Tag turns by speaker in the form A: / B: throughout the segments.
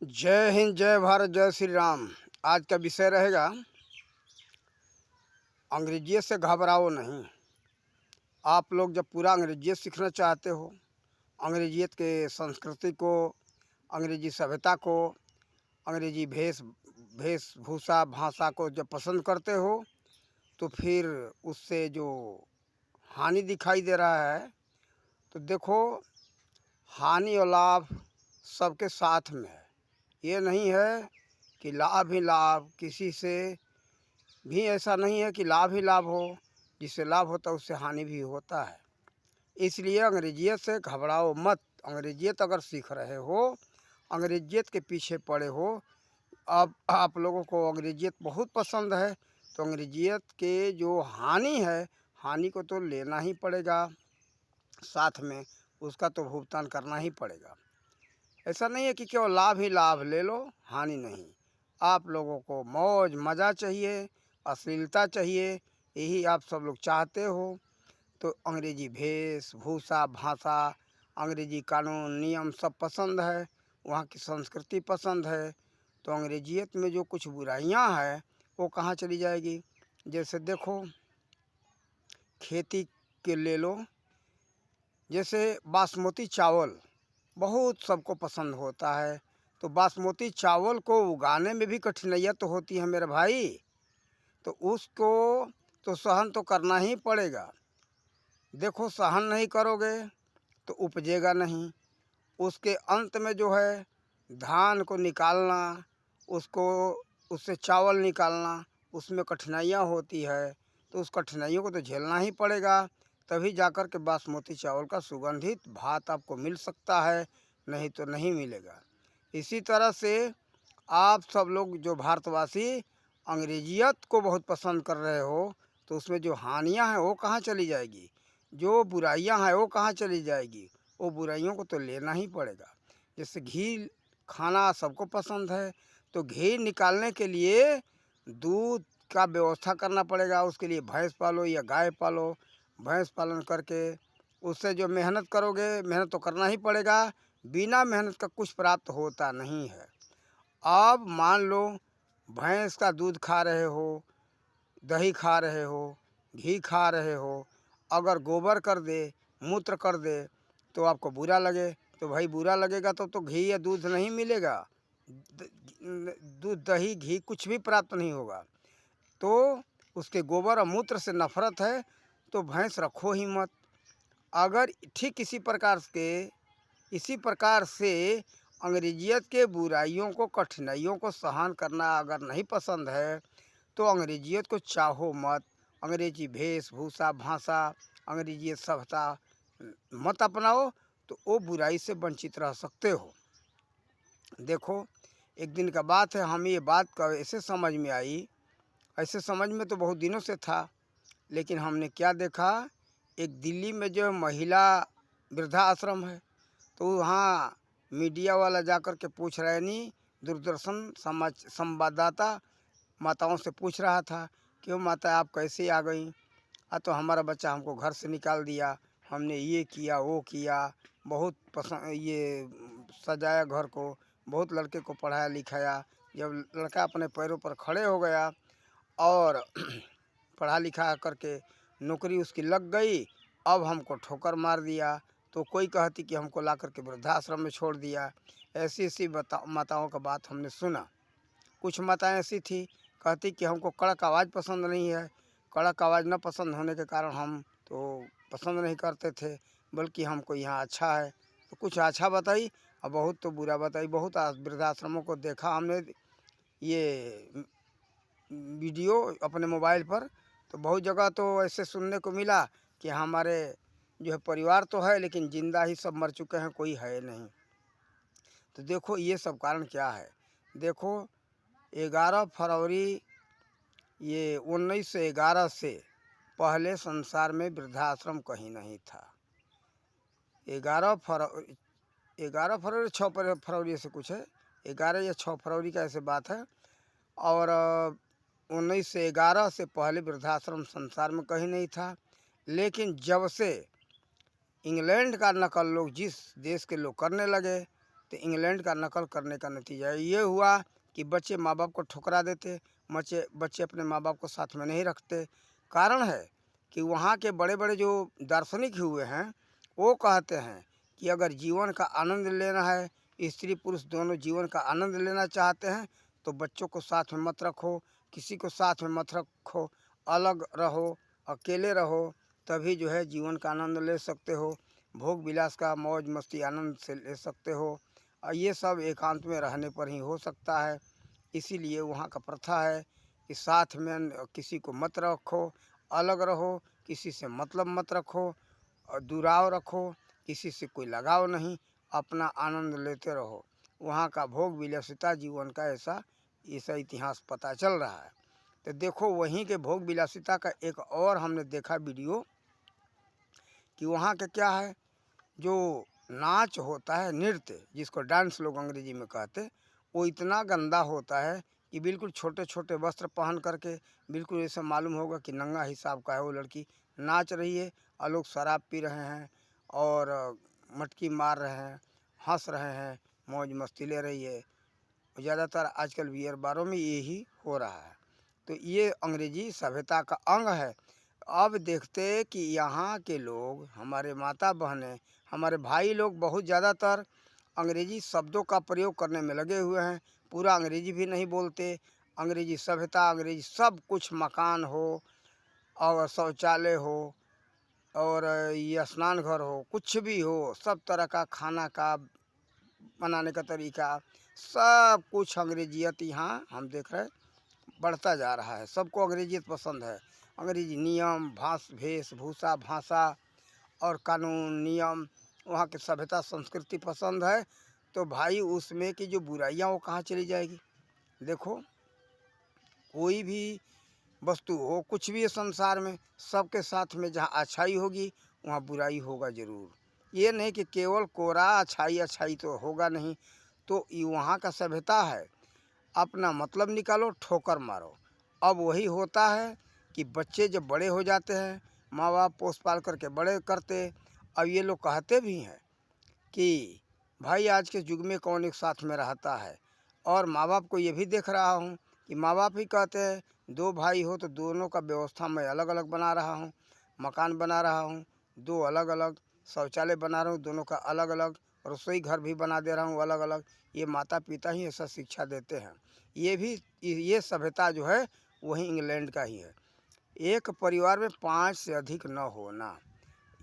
A: जय हिंद, जय भारत, जय श्री राम। आज का विषय रहेगा अंग्रेजियत से घबराओ नहीं। आप लोग जब पूरा अंग्रेजियत सीखना चाहते हो, अंग्रेजियत के संस्कृति को, अंग्रेजी सभ्यता को, अंग्रेजी वेशभूषा भाषा को जब पसंद करते हो, तो फिर उससे जो हानि दिखाई दे रहा है, तो देखो, हानि और लाभ सबके साथ में है। ये नहीं है कि लाभ ही लाभ, किसी से भी ऐसा नहीं है कि लाभ ही लाभ हो। जिससे लाभ होता है उससे हानि भी होता है। इसलिए अंग्रेजियत से घबराओ मत। अंग्रेजियत अगर सीख रहे हो, अंग्रेजियत के पीछे पड़े हो, अब आप लोगों को अंग्रेजियत बहुत पसंद है, तो अंग्रेजियत के जो हानि है, हानि को तो लेना ही पड़ेगा, साथ में उसका तो भुगतान करना ही पड़ेगा। ऐसा नहीं है कि केवल लाभ ही लाभ ले लो, हानि नहीं। आप लोगों को मौज मज़ा चाहिए, अश्लीलता चाहिए, यही आप सब लोग चाहते हो। तो अंग्रेजी वेशभूषा भाषा, अंग्रेजी कानून नियम सब पसंद है, वहाँ की संस्कृति पसंद है। तो अंग्रेजियत में जो कुछ बुराइयाँ हैं वो कहाँ चली जाएगी। जैसे देखो, खेती के ले लो, जैसे बासमती चावल बहुत सबको पसंद होता है, तो बासमती चावल को उगाने में भी कठिनाइयाँ तो होती है मेरे भाई। तो उसको तो सहन तो करना ही पड़ेगा। देखो, सहन नहीं करोगे तो उपजेगा नहीं। उसके अंत में जो है धान को निकालना, उसको उससे चावल निकालना, उसमें कठिनाइयाँ होती है। तो उस कठिनाइयों को तो झेलना ही पड़ेगा, तभी जाकर के बासमती चावल का सुगंधित भात आपको मिल सकता है, नहीं तो नहीं मिलेगा। इसी तरह से आप सब लोग जो भारतवासी अंग्रेजियत को बहुत पसंद कर रहे हो, तो उसमें जो हानियाँ हैं वो कहाँ चली जाएगी, जो बुराइयाँ हैं वो कहाँ चली जाएगी। वो बुराइयों को तो लेना ही पड़ेगा। जैसे घी खाना सबको पसंद है, तो घी निकालने के लिए दूध का व्यवस्था करना पड़ेगा। उसके लिए भैंस पालो या गाय पालो। भैंस पालन करके उससे जो मेहनत करोगे, मेहनत तो करना ही पड़ेगा, बिना मेहनत का कुछ प्राप्त होता नहीं है। अब मान लो भैंस का दूध खा रहे हो, दही खा रहे हो, घी खा रहे हो, अगर गोबर कर दे, मूत्र कर दे, तो आपको बुरा लगे। तो भाई बुरा लगेगा तो घी या दूध नहीं मिलेगा, दूध दही घी कुछ भी प्राप्त नहीं होगा। तो उसके गोबर और मूत्र से नफरत है तो भैंस रखो ही मत। अगर ठीक इसी प्रकार से अंग्रेजियत के बुराइयों को, कठिनाइयों को सहन करना अगर नहीं पसंद है, तो अंग्रेजियत को चाहो मत। अंग्रेजी वेशभूषा भाषा, अंग्रेजी सभ्यता मत अपनाओ, तो वो बुराई से वंचित रह सकते हो। देखो, एक दिन का बात है, हम ये बात का ऐसे समझ में आई, ऐसे समझ में तो बहुत दिनों से था, लेकिन हमने क्या देखा, एक दिल्ली में जो महिला वृद्धा आश्रम है, तो वहाँ मीडिया वाला जाकर के पूछ रहे नहीं, दूरदर्शन संवाददाता माताओं से पूछ रहा था, क्यों माता आप कैसे आ गई। तो हमारा बच्चा हमको घर से निकाल दिया, हमने ये किया वो किया, बहुत पसंद ये सजाया घर को, बहुत लड़के को पढ़ाया लिखाया। जब लड़का अपने पैरों पर खड़े हो गया और पढ़ा लिखा करके नौकरी उसकी लग गई, अब हमको ठोकर मार दिया। तो कोई कहती कि हमको ला करके वृद्धाश्रम में छोड़ दिया। ऐसी ऐसी माताओं का बात हमने सुना। कुछ माताएं ऐसी थी, कहती कि हमको कड़क आवाज़ पसंद नहीं है। कड़क आवाज़ न पसंद होने के कारण हम तो पसंद नहीं करते थे, बल्कि हमको यहाँ अच्छा है। तो कुछ अच्छा बताई और बहुत तो बुरा बताई। बहुत वृद्धाश्रमों को देखा हमने ये वीडियो अपने मोबाइल पर, तो बहुत जगह तो ऐसे सुनने को मिला कि हमारे जो है परिवार तो है, लेकिन जिंदा ही सब मर चुके हैं, कोई है नहीं। तो देखो ये सब कारण क्या है। देखो, 11 फरवरी ये 1911 से पहले संसार में वृद्धाश्रम कहीं नहीं था। 11 फरवरी 6 फरवरी से कुछ है, 11 या 6 फरवरी का ऐसे बात है। और 1911 से पहले वृद्धाश्रम संसार में कहीं नहीं था। लेकिन जब से इंग्लैंड का नकल लोग जिस देश के लोग करने लगे, तो इंग्लैंड का नकल करने का नतीजा ये हुआ कि बच्चे माँ बाप को ठुकरा देते, बच्चे अपने माँ बाप को साथ में नहीं रखते। कारण है कि वहाँ के बड़े बड़े जो दार्शनिक हुए हैं वो कहते हैं कि अगर जीवन का आनंद लेना है, स्त्री पुरुष दोनों जीवन का आनंद लेना चाहते हैं, तो बच्चों को साथ में मत रखो, किसी को साथ में मत रखो, अलग रहो, अकेले रहो, तभी जो है जीवन का आनंद ले सकते हो, भोग विलास का मौज मस्ती आनंद से ले सकते हो। और ये सब एकांत में रहने पर ही हो सकता है। इसीलिए वहाँ का प्रथा है कि साथ में किसी को मत रखो, अलग रहो, किसी से मतलब मत रखो और दुराव रखो, किसी से कोई लगाव नहीं, अपना आनंद लेते रहो। वहाँ का भोग विलासिता जीवन का ऐसा इतिहास पता चल रहा है। तो देखो वहीं के भोग विलासिता का एक और हमने देखा वीडियो कि वहाँ के क्या है, जो नाच होता है, नृत्य जिसको डांस लोग अंग्रेजी में कहते, वो इतना गंदा होता है कि बिल्कुल छोटे छोटे वस्त्र पहन करके बिल्कुल ऐसा मालूम होगा कि नंगा हिसाब का है वो लड़की नाच रही है, और लोग शराब पी रहे हैं और मटकी मार रहे हैं, हंस रहे हैं, मौज मस्ती ले रही है। ज़्यादातर आजकल बियर बारों में यही हो रहा है। तो ये अंग्रेजी सभ्यता का अंग है। अब देखते कि यहाँ के लोग, हमारे माता बहनें, हमारे भाई लोग बहुत ज़्यादातर अंग्रेजी शब्दों का प्रयोग करने में लगे हुए हैं। पूरा अंग्रेजी भी नहीं बोलते। अंग्रेजी सभ्यता, अंग्रेजी सब कुछ, मकान हो और शौचालय हो और ये स्नान घर हो, कुछ भी हो, सब तरह का खाना का बनाने का तरीका, सब कुछ अंग्रेजियत यहाँ हम देख रहे बढ़ता जा रहा है। सबको अंग्रेजियत पसंद है। अंग्रेजी नियम, वेशभूषा, भाषा और कानून नियम, वहाँ की सभ्यता संस्कृति पसंद है। तो भाई उसमें की जो बुराइयाँ वो कहाँ चली जाएगी। देखो कोई भी वस्तु हो, कुछ भी है संसार में, सबके साथ में जहाँ अच्छाई होगी वहाँ बुराई होगा ज़रूर। ये नहीं कि केवल कोरा अच्छाई तो होगा नहीं। तो ये वहाँ का सभ्यता है, अपना मतलब निकालो, ठोकर मारो। अब वही होता है कि बच्चे जब बड़े हो जाते हैं, माँ बाप पोस पाल करके बड़े करते, अब ये लोग कहते भी हैं कि भाई आज के युग में कौन एक साथ में रहता है। और माँ बाप को ये भी देख रहा हूँ कि माँ बाप ही कहते हैं दो भाई हो तो दोनों का व्यवस्था मैं अलग अलग बना रहा हूँ, मकान बना रहा हूँ, दो अलग अलग शौचालय बना रहा हूँ, दोनों का अलग अलग, रसोई घर भी बना दे रहा हूँ अलग अलग। ये माता पिता ही ऐसा शिक्षा देते हैं। ये सभ्यता जो है वही इंग्लैंड का ही है। एक परिवार में 5 से अधिक न होना,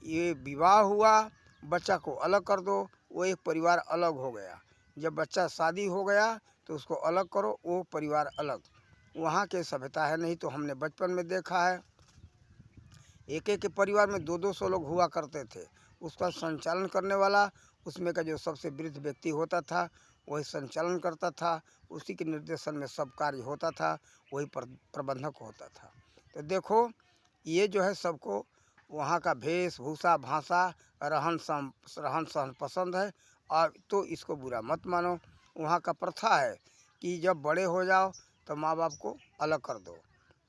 A: ये विवाह हुआ, बच्चा को अलग कर दो, वो एक परिवार अलग हो गया। जब बच्चा शादी हो गया तो उसको अलग करो, वो परिवार अलग। वहाँ के सभ्यता है। नहीं तो हमने बचपन में देखा है एक एक के परिवार में 200-200 लोग हुआ करते थे। उसका संचालन करने वाला, उसमें का जो सबसे वृद्ध व्यक्ति होता था वही संचालन करता था, उसी के निर्देशन में सब कार्य होता था, वही प्रबंधक होता था। तो देखो ये जो है सबको वहाँ का वेशभूषा, भाषा, रहन सहन पसंद है। और तो इसको बुरा मत मानो। वहाँ का प्रथा है कि जब बड़े हो जाओ तो माँ बाप को अलग कर दो,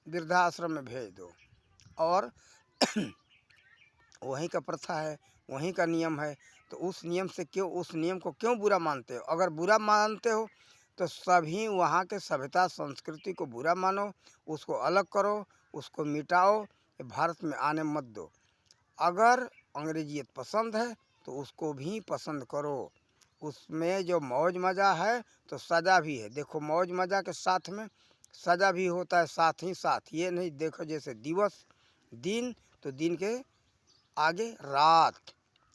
A: वृद्धाश्रम में भेज दो। और वहीं का प्रथा है, वहीं का नियम है। तो उस नियम को क्यों बुरा मानते हो। अगर बुरा मानते हो तो सभी वहाँ के सभ्यता संस्कृति को बुरा मानो, उसको अलग करो, उसको मिटाओ, भारत में आने मत दो। अगर अंग्रेजियत पसंद है तो उसको भी पसंद करो। उसमें जो मौज मज़ा है तो सज़ा भी है। देखो मौज मज़ा के साथ में सज़ा भी होता है साथ ही साथ। ये नहीं देखो जैसे दिवस दिन, तो दिन के आगे रात,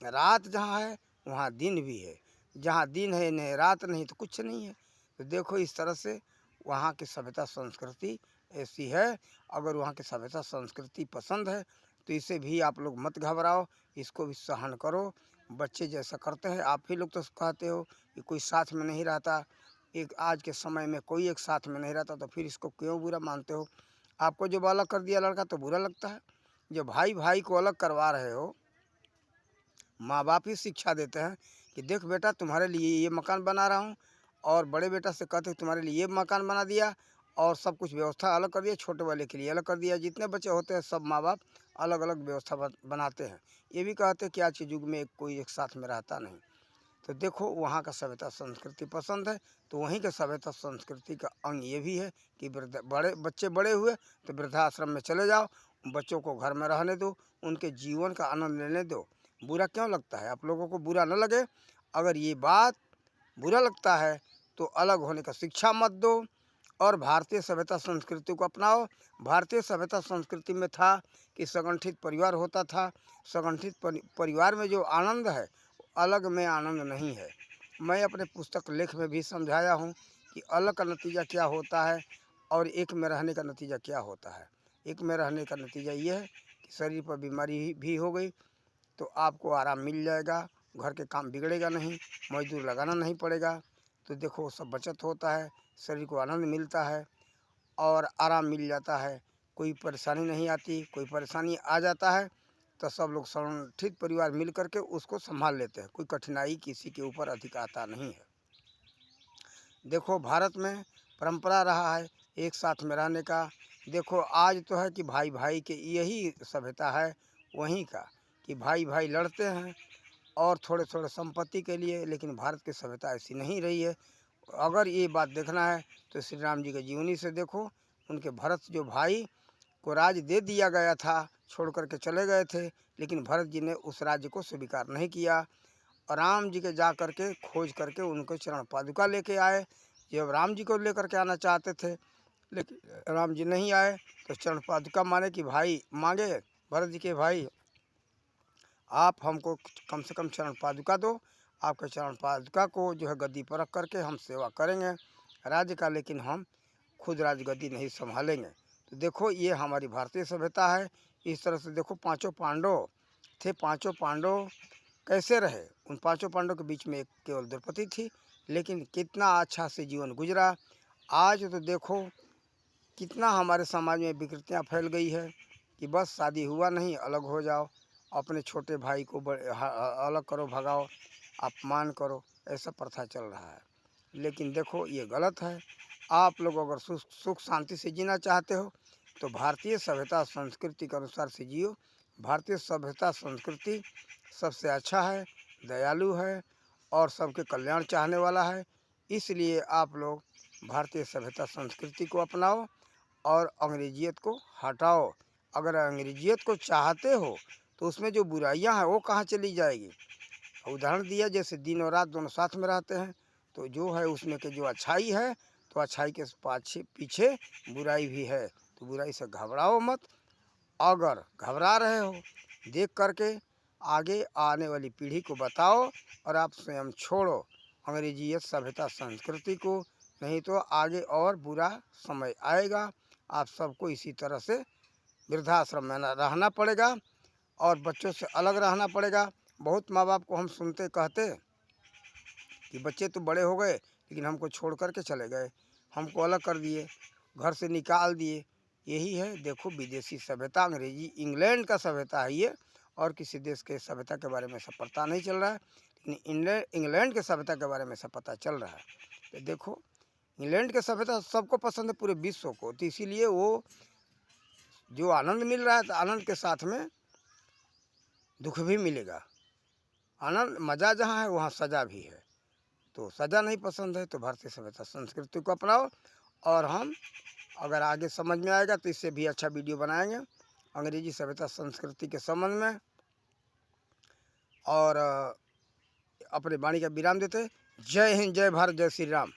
A: रात जहाँ है वहाँ दिन भी है, जहाँ दिन है नहीं रात नहीं तो कुछ नहीं है। तो देखो इस तरह से वहाँ की सभ्यता संस्कृति ऐसी है। अगर वहाँ की सभ्यता संस्कृति पसंद है तो इसे भी आप लोग मत घबराओ, इसको भी सहन करो। बच्चे जैसा करते हैं, आप ही लोग तो कहते हो कि कोई साथ में नहीं रहता, एक आज के समय में कोई एक साथ में नहीं रहता, तो फिर इसको क्यों बुरा मानते हो। आपको जब अलग कर दिया लड़का तो बुरा लगता है। जो भाई भाई को अलग करवा रहे हो, माँ बाप ही शिक्षा देते हैं कि देख बेटा तुम्हारे लिए ये मकान बना रहा हूँ, और बड़े बेटा से कहते हैं तुम्हारे लिए ये मकान बना दिया, और सब कुछ व्यवस्था अलग कर दिया, छोटे वाले के लिए अलग कर दिया। जितने बच्चे होते हैं सब माँ बाप अलग अलग व्यवस्था बनाते हैं। ये भी कहते हैं कि आज के युग में कोई एक साथ में रहता नहीं। तो देखो वहाँ का सभ्यता संस्कृति पसंद है, तो वहीं के सभ्यता संस्कृति का अंग ये भी है कि बच्चे बड़े हुए तो वृद्धाश्रम में चले जाओ, बच्चों को घर में रहने दो, उनके जीवन का आनंद लेने दो। बुरा क्यों लगता है? आप लोगों को बुरा न लगे। अगर ये बात बुरा लगता है तो अलग होने का शिक्षा मत दो और भारतीय सभ्यता संस्कृति को अपनाओ। भारतीय सभ्यता संस्कृति में था कि संगठित परिवार होता था। संगठित परिवार में जो आनंद है अलग में आनंद नहीं है। मैं अपने पुस्तक लेख में भी समझाया हूँ कि अलग का नतीजा क्या होता है और एक में रहने का नतीजा क्या होता है। एक में रहने का नतीजा ये है कि शरीर पर बीमारी भी हो गई तो आपको आराम मिल जाएगा, घर के काम बिगड़ेगा नहीं, मजदूर लगाना नहीं पड़ेगा। तो देखो सब बचत होता है, शरीर को आनंद मिलता है और आराम मिल जाता है, कोई परेशानी नहीं आती। कोई परेशानी आ जाता है तो सब लोग संगठित परिवार मिल करके उसको संभाल लेते हैं, कोई कठिनाई किसी के ऊपर अधिक आता नहीं है। देखो भारत में परंपरा रहा है एक साथ में रहने का। देखो आज तो है कि भाई भाई के यही सभ्यता है वहीं का, कि भाई भाई लड़ते हैं और थोड़े थोड़े संपत्ति के लिए, लेकिन भारत की सभ्यता ऐसी नहीं रही है। अगर ये बात देखना है तो श्री राम जी के जीवनी से देखो, उनके भरत जो भाई को राज दे दिया गया था, छोड़ करके चले गए थे, लेकिन भरत जी ने उस राज्य को स्वीकार नहीं किया और राम जी के जा करके खोज करके उनको चरण पादुका लेके आए। जब राम जी को लेकर के आना चाहते थे लेकिन राम जी नहीं आए तो चरण पादुका माने कि भाई मांगे भरत जी के भाई, आप हमको कम से कम चरण पादुका दो, आपके चरण पादुका को जो है गद्दी पर रख करके हम सेवा करेंगे राज्य का, लेकिन हम खुद राजगद्दी नहीं संभालेंगे। तो देखो ये हमारी भारतीय सभ्यता है। इस तरह से देखो पांचों पांडव थे, पांचों पांडव कैसे रहे? उन पांचों पांडव के बीच में एक केवल द्रौपदी थी, लेकिन कितना अच्छा से जीवन गुजरा। आज तो देखो कितना हमारे समाज में विकृतियाँ फैल गई है कि बस शादी हुआ नहीं अलग हो जाओ, अपने छोटे भाई को अलग करो, भगाओ, अपमान करो, ऐसा प्रथा चल रहा है। लेकिन देखो ये गलत है। आप लोग अगर सुख शांति से जीना चाहते हो तो भारतीय सभ्यता संस्कृति के अनुसार से जियो। भारतीय सभ्यता संस्कृति सबसे अच्छा है, दयालु है और सबके कल्याण चाहने वाला है। इसलिए आप लोग भारतीय सभ्यता संस्कृति को अपनाओ और अंग्रेजियत को हटाओ। अगर अंग्रेजियत को चाहते हो तो उसमें जो बुराइयां हैं वो कहाँ चली जाएगी? उदाहरण दिया जैसे दिन और रात दोनों साथ में रहते हैं, तो जो है उसमें के जो अच्छाई है तो अच्छाई के पीछे बुराई भी है। तो बुराई से घबराओ मत। अगर घबरा रहे हो देख करके आगे आने वाली पीढ़ी को बताओ और आप स्वयं छोड़ो अंग्रेजियत सभ्यता संस्कृति को, नहीं तो आगे और बुरा समय आएगा। आप सबको इसी तरह से वृद्धाश्रम में रहना पड़ेगा और बच्चों से अलग रहना पड़ेगा। बहुत माँ बाप को हम सुनते कहते कि बच्चे तो बड़े हो गए लेकिन हमको छोड़ करके चले गए, हमको अलग कर दिए, घर से निकाल दिए। यही है देखो विदेशी सभ्यता, अंग्रेजी इंग्लैंड का सभ्यता है ये, और किसी देश के सभ्यता के बारे में सब पता नहीं चल रहा है, लेकिन इंग्लैंड के सभ्यता के बारे में सब पता चल रहा है। तो देखो इंग्लैंड के सभ्यता सबको पसंद है पूरे विश्व को, तो इसीलिए वो जो आनंद मिल रहा है तो आनंद के साथ में दुख भी मिलेगा। आनंद मज़ा जहाँ है वहाँ सज़ा भी है। तो सज़ा नहीं पसंद है तो भारतीय सभ्यता संस्कृति को अपनाओ। और हम अगर आगे समझ में आएगा तो इससे भी अच्छा वीडियो बनाएंगे अंग्रेजी सभ्यता संस्कृति के संबंध में। और अपने वाणी का विराम देते। जय हिंद, जय भारत, जय श्री राम।